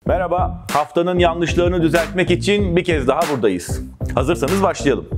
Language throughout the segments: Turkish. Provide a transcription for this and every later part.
Merhaba, haftanın yanlışlarını düzeltmek için bir kez daha buradayız. Hazırsanız başlayalım.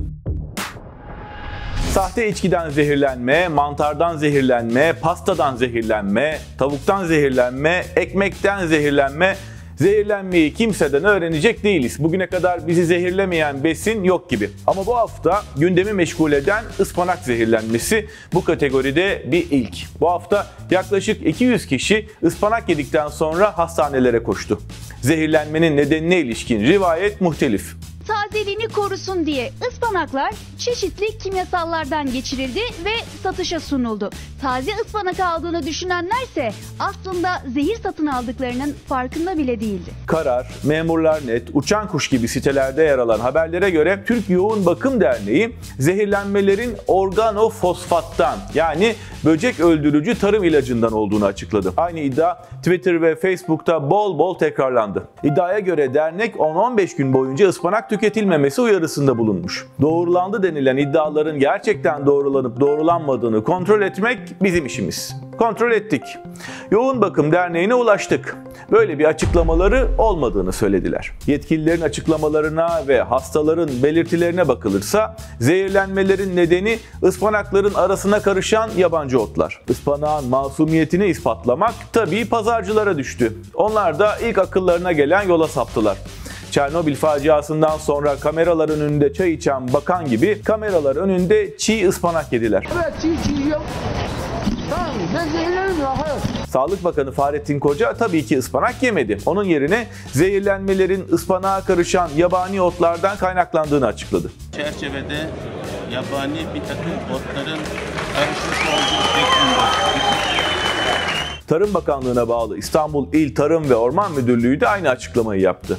Sahte içkiden zehirlenme, mantardan zehirlenme, pastadan zehirlenme, tavuktan zehirlenme, ekmekten zehirlenme. Zehirlenmeyi kimseden öğrenecek değiliz. Bugüne kadar bizi zehirlemeyen besin yok gibi. Ama bu hafta gündemi meşgul eden ıspanak zehirlenmesi bu kategoride bir ilk. Bu hafta yaklaşık 200 kişi ıspanak yedikten sonra hastanelere koştu. Zehirlenmenin nedenine ilişkin rivayet muhtelif. Tazeliğini korusun diye ıspanaklar çeşitli kimyasallardan geçirildi ve satışa sunuldu. Taze ıspanak aldığını düşünenlerse aslında zehir satın aldıklarının farkında bile değildi. Karar, Memurlar.net, Uçan Kuş gibi sitelerde yer alan haberlere göre Türk Yoğun Bakım Derneği zehirlenmelerin organofosfattan yani böcek öldürücü tarım ilacından olduğunu açıkladı. Aynı iddia Twitter ve Facebook'ta bol bol tekrarlandı. İddiaya göre dernek 10-15 gün boyunca ıspanak tüketilmemesi uyarısında bulunmuş. Doğrulandı denilen iddiaların gerçekten doğrulanıp doğrulanmadığını kontrol etmek bizim işimiz. Kontrol ettik. Yoğun Bakım Derneği'ne ulaştık. Böyle bir açıklamaları olmadığını söylediler. Yetkililerin açıklamalarına ve hastaların belirtilerine bakılırsa zehirlenmelerin nedeni ıspanakların arasına karışan yabancı otlar. Ispanağın masumiyetini ispatlamak tabii pazarcılara düştü. Onlar da ilk akıllarına gelen yola saptılar. Çernobil faciasından sonra kameraların önünde çay içen bakan gibi kameralar önünde çiğ ıspanak yediler. Evet, çiğ yiyorum. Tamam, ben zehirlerim ya, hayır. Sağlık Bakanı Fahrettin Koca tabii ki ıspanak yemedi. Onun yerine zehirlenmelerin ıspanağa karışan yabani otlardan kaynaklandığını açıkladı. Çerçevede yabani bir takım otların karışmış olduğu şeklinde. Tarım Bakanlığı'na bağlı İstanbul İl Tarım ve Orman Müdürlüğü de aynı açıklamayı yaptı.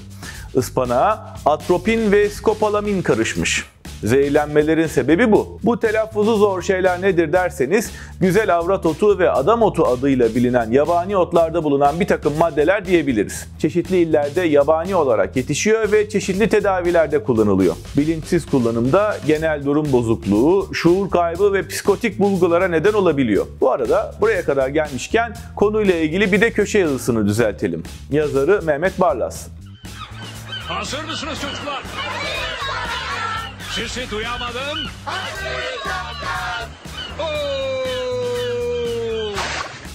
Ispanağa atropin ve skopalamin karışmış. Zehirlenmelerin sebebi bu. Bu telaffuzu zor şeyler nedir derseniz güzel avrat otu ve adam otu adıyla bilinen yabani otlarda bulunan bir takım maddeler diyebiliriz. Çeşitli illerde yabani olarak yetişiyor ve çeşitli tedavilerde kullanılıyor. Bilinçsiz kullanımda genel durum bozukluğu, şuur kaybı ve psikotik bulgulara neden olabiliyor. Bu arada buraya kadar gelmişken konuyla ilgili bir de köşe yazısını düzeltelim. Yazarı Mehmet Barlas. Hazır mısınız çocuklar? Sizi duyamadım.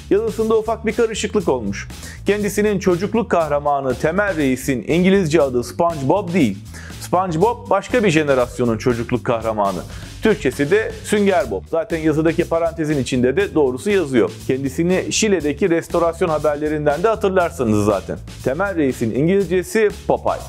Yazısında ufak bir karışıklık olmuş. Kendisinin çocukluk kahramanı Temel Reis'in İngilizce adı SpongeBob değil. SpongeBob başka bir jenerasyonun çocukluk kahramanı. Türkçesi de Sünger Bob. Zaten yazıdaki parantezin içinde de doğrusu yazıyor. Kendisini Şile'deki restorasyon haberlerinden de hatırlarsınız zaten. Temel Reis'in İngilizcesi Popeye.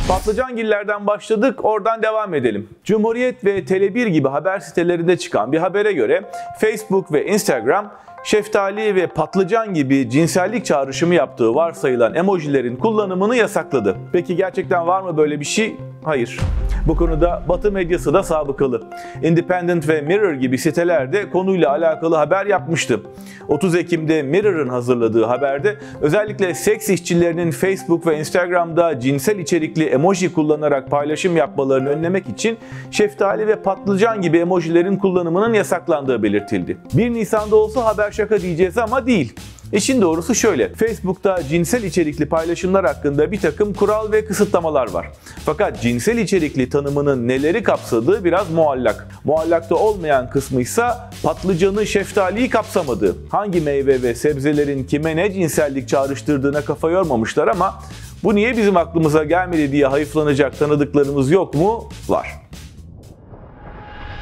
Patlıcangillerden başladık, oradan devam edelim. Cumhuriyet ve Tele1 gibi haber sitelerinde çıkan bir habere göre Facebook ve Instagram, şeftali ve patlıcan gibi cinsellik çağrışımı yaptığı varsayılan emojilerin kullanımını yasakladı. Peki gerçekten var mı böyle bir şey? Hayır. Bu konuda Batı medyası da sabıkalı. Independent ve Mirror gibi siteler de konuyla alakalı haber yapmıştı. 30 Ekim'de Mirror'ın hazırladığı haberde özellikle seks işçilerinin Facebook ve Instagram'da cinsel içerikli emoji kullanarak paylaşım yapmalarını önlemek için şeftali ve patlıcan gibi emojilerin kullanımının yasaklandığı belirtildi. 1 Nisan'da olsa haber şaka diyeceğiz ama değil. İşin doğrusu şöyle, Facebook'ta cinsel içerikli paylaşımlar hakkında bir takım kural ve kısıtlamalar var. Fakat cinsel içerikli tanımının neleri kapsadığı biraz muallak. Muallakta olmayan kısmı ise patlıcanı, şeftaliyi kapsamadığı. Hangi meyve ve sebzelerin kime ne cinsellik çağrıştırdığına kafa yormamışlar ama bu niye bizim aklımıza gelmedi diye hayıflanacak tanıdıklarımız yok mu? Var.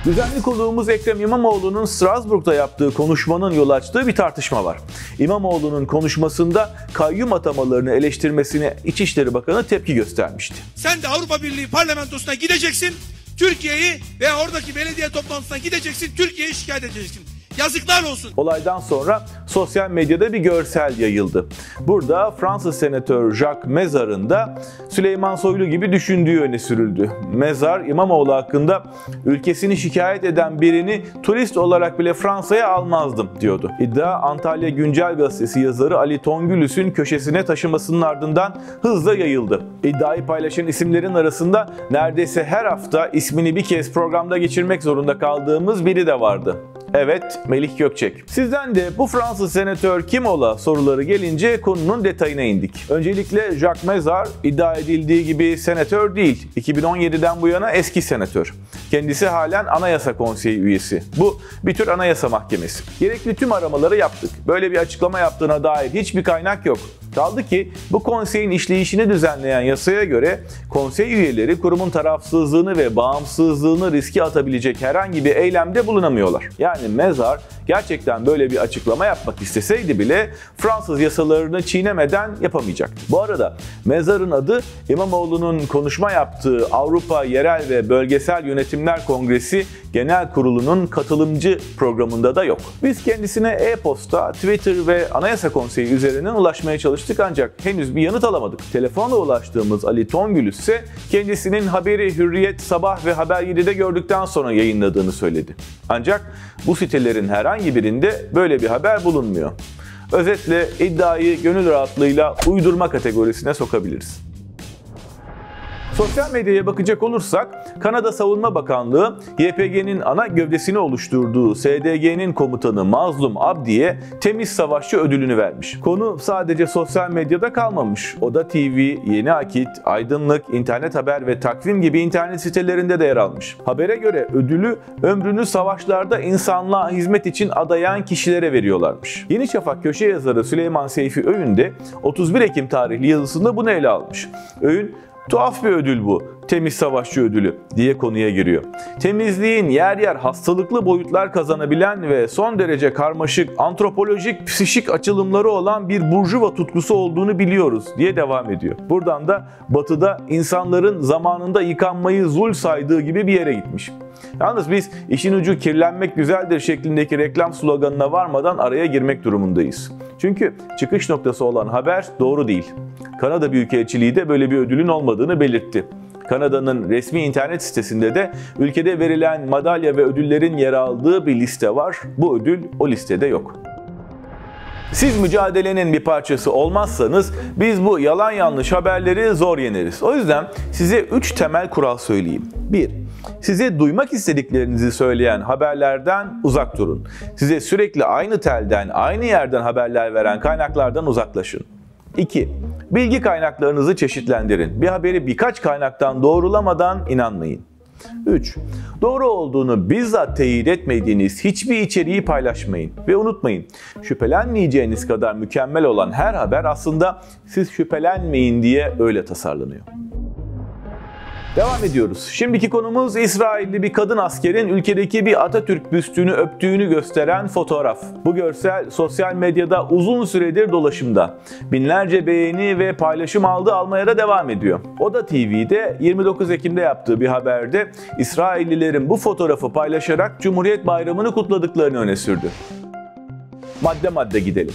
Düzenli konuğumuz Ekrem İmamoğlu'nun Strasbourg'da yaptığı konuşmanın yol açtığı bir tartışma var. İmamoğlu'nun konuşmasında kayyum atamalarını eleştirmesine İçişleri Bakanı tepki göstermişti. Sen de Avrupa Birliği Parlamentosu'na gideceksin, Türkiye'yi ve oradaki belediye toplantısına gideceksin, Türkiye'yi şikayet edeceksin. Yazıklar olsun. Olaydan sonra sosyal medyada bir görsel yayıldı. Burada Fransız senatör Jacques Mézard'ın da Süleyman Soylu gibi düşündüğü öne sürüldü. Mezar, İmamoğlu hakkında ülkesini şikayet eden birini turist olarak bile Fransa'ya almazdım diyordu. İddia Antalya Güncel Gazetesi yazarı Ali Tongülüs'ün köşesine taşımasının ardından hızla yayıldı. İddiayı paylaşan isimlerin arasında neredeyse her hafta ismini bir kez programda geçirmek zorunda kaldığımız biri de vardı. Evet, Melih Gökçek. Sizden de bu Fransız senatör kim ola soruları gelince konunun detayına indik. Öncelikle Jacques Mézard iddia edildiği gibi senatör değil. 2017'den bu yana eski senatör. Kendisi halen Anayasa Konseyi üyesi. Bu bir tür anayasa mahkemesi. Gerekli tüm aramaları yaptık. Böyle bir açıklama yaptığına dair hiçbir kaynak yok. Kaldı ki bu konseyin işleyişini düzenleyen yasaya göre konsey üyeleri kurumun tarafsızlığını ve bağımsızlığını riske atabilecek herhangi bir eylemde bulunamıyorlar. Yani Mézard gerçekten böyle bir açıklama yapmak isteseydi bile Fransız yasalarını çiğnemeden yapamayacaktı. Bu arada Mézard'ın adı İmamoğlu'nun konuşma yaptığı Avrupa Yerel ve Bölgesel Yönetimler Kongresi Genel Kurulu'nun katılımcı programında da yok. Biz kendisine e-posta, Twitter ve Anayasa Konseyi üzerinden ulaşmaya çalıştık ancak henüz bir yanıt alamadık. Telefonla ulaştığımız Ali Tongülüs ise kendisinin haberi Hürriyet, Sabah ve Haber 7'de gördükten sonra yayınladığını söyledi. Ancak bu sitelerin herhangi birinde böyle bir haber bulunmuyor. Özetle iddiayı gönül rahatlığıyla uydurma kategorisine sokabiliriz. Sosyal medyaya bakacak olursak, Kanada Savunma Bakanlığı, YPG'nin ana gövdesini oluşturduğu SDG'nin komutanı Mazlum Abdi'ye Temiz Savaşçı ödülünü vermiş. Konu sadece sosyal medyada kalmamış. Oda TV, Yeni Akit, Aydınlık, İnternet Haber ve Takvim gibi internet sitelerinde de yer almış. Habere göre ödülü ömrünü savaşlarda insanlığa hizmet için adayan kişilere veriyorlarmış. Yeni Şafak köşe yazarı Süleyman Seyfi Öğün de 31 Ekim tarihli yazısında bunu ele almış. Öğün, "Tuhaf bir ödül bu, Temiz Savaşçı ödülü" diye konuya giriyor. Temizliğin yer yer hastalıklı boyutlar kazanabilen ve son derece karmaşık, antropolojik, psikik açılımları olan bir burjuva tutkusu olduğunu biliyoruz diye devam ediyor. Buradan da Batı'da insanların zamanında yıkanmayı zul saydığı gibi bir yere gitmiş. Yalnız biz işin ucu kirlenmek güzeldir şeklindeki reklam sloganına varmadan araya girmek durumundayız. Çünkü çıkış noktası olan haber doğru değil. Kanada Büyükelçiliği de böyle bir ödülün olmadığını belirtti. Kanada'nın resmi internet sitesinde de ülkede verilen madalya ve ödüllerin yer aldığı bir liste var. Bu ödül o listede yok. Siz mücadelenin bir parçası olmazsanız biz bu yalan yanlış haberleri zor yeneriz. O yüzden size 3 temel kural söyleyeyim. 1. Size duymak istediklerinizi söyleyen haberlerden uzak durun. Size sürekli aynı telden, aynı yerden haberler veren kaynaklardan uzaklaşın. 2. Bilgi kaynaklarınızı çeşitlendirin. Bir haberi birkaç kaynaktan doğrulamadan inanmayın. 3. Doğru olduğunu bizzat teyit etmediğiniz hiçbir içeriği paylaşmayın. Ve unutmayın, şüphelenmeyeceğiniz kadar mükemmel olan her haber aslında siz şüphelenmeyin diye öyle tasarlanıyor. Devam ediyoruz. Şimdiki konumuz İsrailli bir kadın askerin ülkedeki bir Atatürk büstünü öptüğünü gösteren fotoğraf. Bu görsel sosyal medyada uzun süredir dolaşımda. Binlerce beğeni ve paylaşım almaya da devam ediyor. Oda TV'de 29 Ekim'de yaptığı bir haberde İsraillilerin bu fotoğrafı paylaşarak Cumhuriyet Bayramı'nı kutladıklarını öne sürdü. Madde madde gidelim.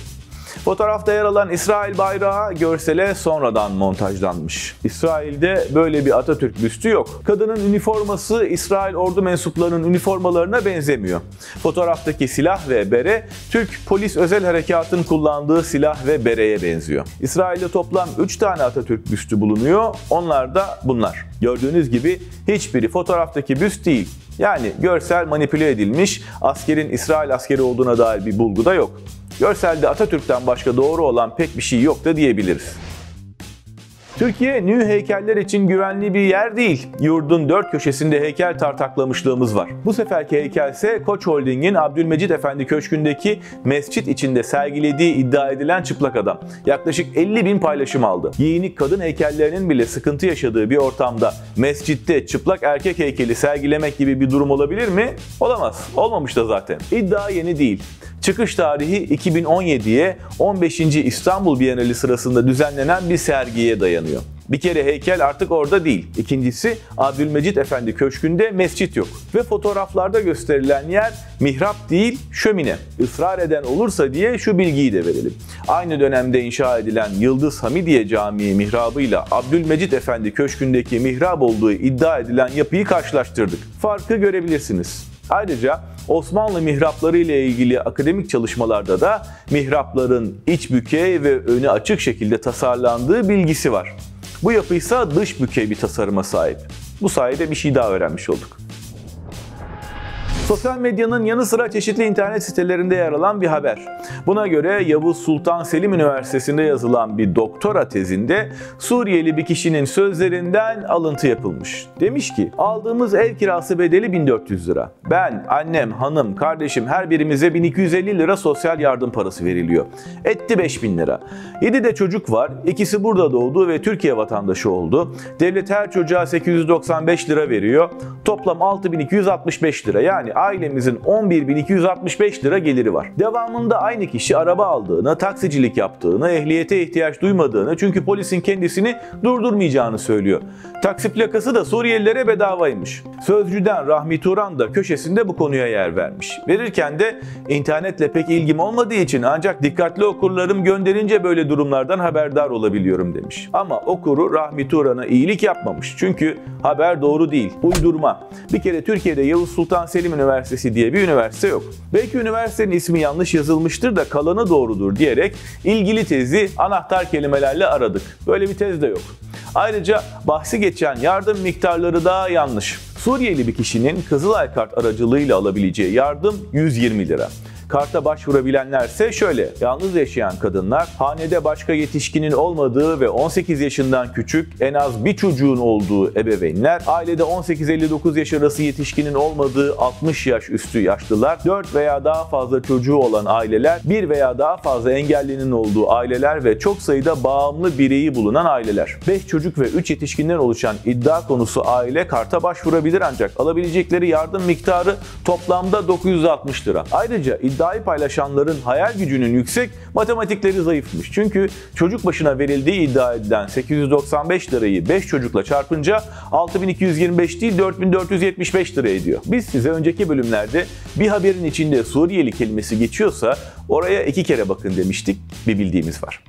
Fotoğrafta yer alan İsrail bayrağı görsele sonradan montajlanmış. İsrail'de böyle bir Atatürk büstü yok. Kadının üniforması İsrail ordu mensuplarının üniformalarına benzemiyor. Fotoğraftaki silah ve bere Türk Polis Özel Harekat'ın kullandığı silah ve bereye benziyor. İsrail'de toplam 3 tane Atatürk büstü bulunuyor. Onlar da bunlar. Gördüğünüz gibi hiçbiri fotoğraftaki büst değil. Yani görsel manipüle edilmiş, askerin İsrail askeri olduğuna dair bir bulgu da yok. Görselde Atatürk'ten başka doğru olan pek bir şey yok da diyebiliriz. Türkiye, nü heykeller için güvenli bir yer değil. Yurdun 4 köşesinde heykel tartaklamışlığımız var. Bu seferki heykel ise Koç Holding'in Abdülmecit Efendi Köşkü'ndeki mescit içinde sergilediği iddia edilen çıplak adam. Yaklaşık 50.000 paylaşım aldı. Giyinik kadın heykellerinin bile sıkıntı yaşadığı bir ortamda mescitte çıplak erkek heykeli sergilemek gibi bir durum olabilir mi? Olamaz. Olmamış da zaten. İddia yeni değil. Çıkış tarihi 2017'ye 15. İstanbul Bienali sırasında düzenlenen bir sergiye dayanıyor. Bir kere heykel artık orada değil. İkincisi Abdülmecit Efendi Köşkü'nde mescit yok. Ve fotoğraflarda gösterilen yer mihrap değil şömine. Israr eden olursa diye şu bilgiyi de verelim. Aynı dönemde inşa edilen Yıldız Hamidiye Camii mihrabıyla Abdülmecit Efendi Köşkü'ndeki mihrap olduğu iddia edilen yapıyı karşılaştırdık. Farkı görebilirsiniz. Ayrıca Osmanlı mihrapları ile ilgili akademik çalışmalarda da mihrapların iç bükey ve önü açık şekilde tasarlandığı bilgisi var. Bu yapı ise dış bükey bir tasarıma sahip. Bu sayede bir şey daha öğrenmiş olduk. Sosyal medyanın yanı sıra çeşitli internet sitelerinde yer alan bir haber. Buna göre Yavuz Sultan Selim Üniversitesi'nde yazılan bir doktora tezinde Suriyeli bir kişinin sözlerinden alıntı yapılmış. Demiş ki, aldığımız ev kirası bedeli 1400 lira. Ben, annem, hanım, kardeşim her birimize 1250 lira sosyal yardım parası veriliyor. Etti 5000 lira. 7 de çocuk var. İkisi burada doğdu ve Türkiye vatandaşı oldu. Devlet her çocuğa 895 lira veriyor. Toplam 6265 lira. Yani ailemizin 11.265 lira geliri var. Devamında aynı kişi araba aldığını, taksicilik yaptığını, ehliyete ihtiyaç duymadığını çünkü polisin kendisini durdurmayacağını söylüyor. Taksi plakası da Suriyelilere bedavaymış. Sözcüden Rahmi Turan da köşesinde bu konuya yer vermiş. Verirken de internetle pek ilgim olmadığı için ancak dikkatli okurlarım gönderince böyle durumlardan haberdar olabiliyorum demiş. Ama okuru Rahmi Turan'a iyilik yapmamış. Çünkü haber doğru değil, uydurma. Bir kere Türkiye'de Yavuz Sultan Selim Üniversitesi diye bir üniversite yok. Belki üniversitenin ismi yanlış yazılmıştır da kalanı doğrudur diyerek ilgili tezi anahtar kelimelerle aradık. Böyle bir tez de yok. Ayrıca bahsi geçen yardım miktarları da yanlış. Suriyeli bir kişinin Kızılay Kart aracılığıyla alabileceği yardım 120 lira. Karta başvurabilenlerse şöyle: yalnız yaşayan kadınlar, hanede başka yetişkinin olmadığı ve 18 yaşından küçük en az bir çocuğun olduğu ebeveynler, ailede 18-59 yaş arası yetişkinin olmadığı 60 yaş üstü yaşlılar, 4 veya daha fazla çocuğu olan aileler, 1 veya daha fazla engellinin olduğu aileler ve çok sayıda bağımlı bireyi bulunan aileler. 5 çocuk ve 3 yetişkinden oluşan iddia konusu aile karta başvurabilir ancak alabilecekleri yardım miktarı toplamda 960 lira. Ayrıca iddiayı paylaşanların hayal gücünün yüksek, matematikleri zayıfmış. Çünkü çocuk başına verildiği iddia edilen 895 lirayı 5 çocukla çarpınca 6225 değil 4475 lira ediyor. Biz size önceki bölümlerde bir haberin içinde Suriyeli kelimesi geçiyorsa oraya 2 kere bakın demiştik. Bir bildiğimiz var.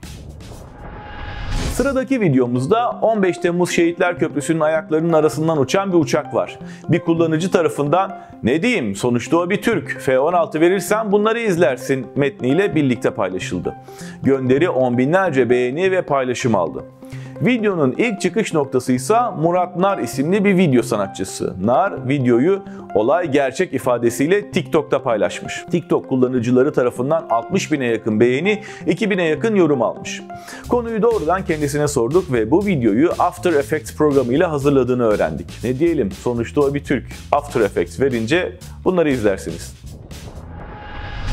Sıradaki videomuzda 15 Temmuz Şehitler Köprüsü'nün ayaklarının arasından uçan bir uçak var. Bir kullanıcı tarafından "Ne diyeyim, sonuçta o bir Türk, F-16 verirsen bunları izlersin" metniyle birlikte paylaşıldı. Gönderi on binlerce beğeni ve paylaşım aldı. Videonun ilk çıkış noktası ise Murat Nar isimli bir video sanatçısı. Nar videoyu olay gerçek ifadesiyle TikTok'ta paylaşmış. TikTok kullanıcıları tarafından 60.000'e yakın beğeni, 2.000'e yakın yorum almış. Konuyu doğrudan kendisine sorduk ve bu videoyu After Effects programıyla hazırladığını öğrendik. Ne diyelim, sonuçta o bir Türk. After Effects verince bunları izlersiniz.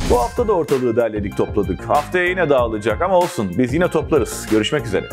Bu hafta da ortalığı derledik topladık. Haftaya yine dağılacak ama olsun, biz yine toplarız. Görüşmek üzere.